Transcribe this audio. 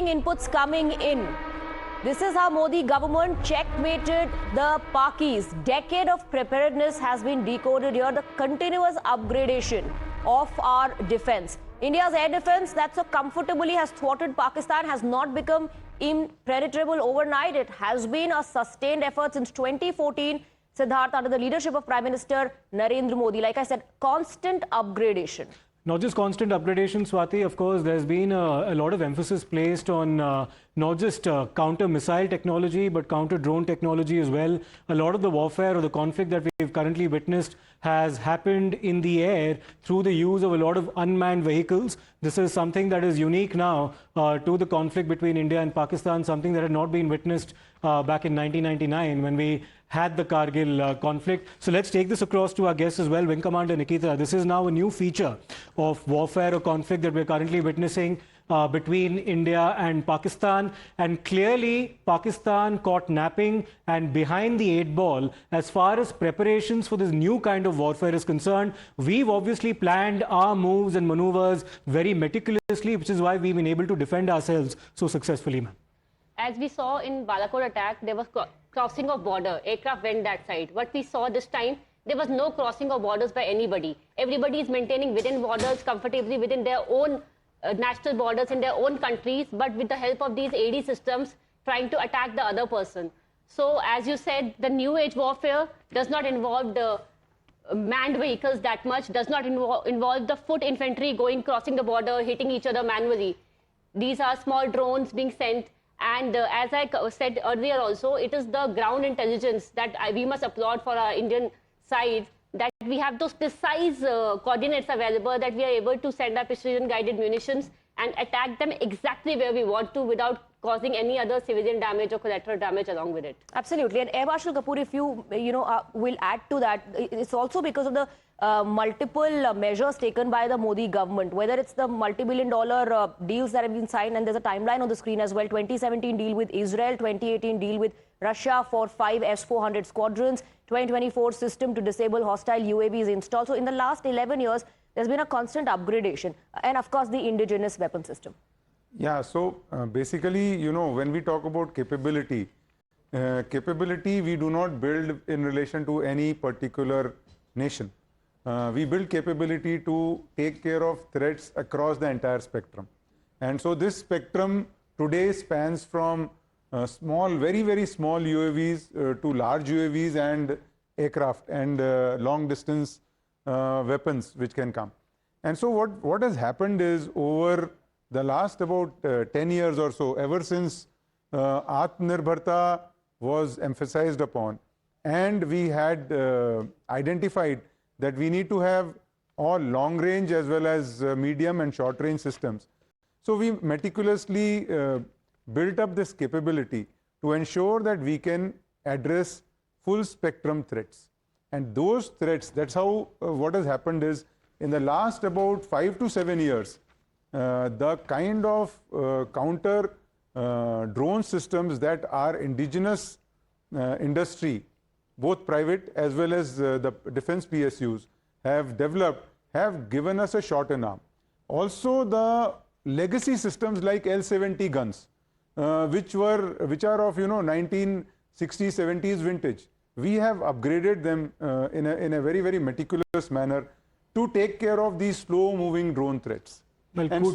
seeing inputs coming in. This is how Modi government checkmated the Pakis. Decade of preparedness has been decoded here. The continuous upgradation of our defense. India's air defense that so comfortably has thwarted Pakistan has not become impenetrable overnight. It has been a sustained effort since 2014, Siddharth, under the leadership of Prime Minister Narendra Modi. Like I said, constant upgradation. Not just constant upgradation, Swati, of course, there's been a lot of emphasis placed on not just counter-missile technology, but counter-drone technology as well. A lot of the warfare or the conflict that we've currently witnessed has happened in the air through the use of a lot of unmanned vehicles. This is something that is unique now to the conflict between India and Pakistan, something that had not been witnessed back in 1999 when we had the Kargil conflict. So let's take this across to our guests as well. Wing Commander Nikita, this is now a new feature of warfare or conflict that we're currently witnessing between India and Pakistan. And clearly, Pakistan caught napping and behind the eight ball as far as preparations for this new kind of warfare is concerned. We've obviously planned our moves and maneuvers very meticulously, which is why we've been able to defend ourselves so successfully, ma'am. As we saw in Balakot attack, there was crossing of border. Aircraft went that side. What we saw this time, there was no crossing of borders by anybody. Everybody is maintaining within borders comfortably within their own national borders in their own countries, but with the help of these AD systems, trying to attack the other person. So, as you said, the new age warfare does not involve the manned vehicles that much, does not involve the foot infantry crossing the border, hitting each other manually. These are small drones being sent. And as I said earlier also, it is the ground intelligence that we must applaud for our Indian side, that we have those precise coordinates available, that we are able to send our precision-guided munitions and attack them exactly where we want to without causing any other civilian damage or collateral damage along with it. Absolutely. And Air Marshal Kapoor, if you will add to that, it's also because of the multiple measures taken by the Modi government, whether it's the multi-billion-dollar deals that have been signed, and there's a timeline on the screen as well. 2017 deal with Israel, 2018 deal with Russia for 5 S-400 squadrons, 2024 system to disable hostile UAVs installed. So in the last 11 years, there's been a constant upgradation, and of course the indigenous weapon system. Yeah, so basically, when we talk about capability, we do not build in relation to any particular nation. We build capability to take care of threats across the entire spectrum. And so this spectrum today spans from small, very, very small UAVs to large UAVs and aircraft and long distance weapons which can come. And so what has happened is over the last about 10 years or so, ever since Atmanirbharta was emphasized upon, and we had identified that we need to have all long range as well as medium and short range systems. So we meticulously built up this capability to ensure that we can address full spectrum threats. And those threats, that's how what has happened is in the last about 5 to 7 years, the kind of counter drone systems that our indigenous industry, both private as well as the defense PSUs have developed, have given us a shot in arm. Also the legacy systems like L-70 guns, which are of 1960s, 70s vintage, we have upgraded them in a very, very meticulous manner to take care of these slow moving drone threats. Well, and so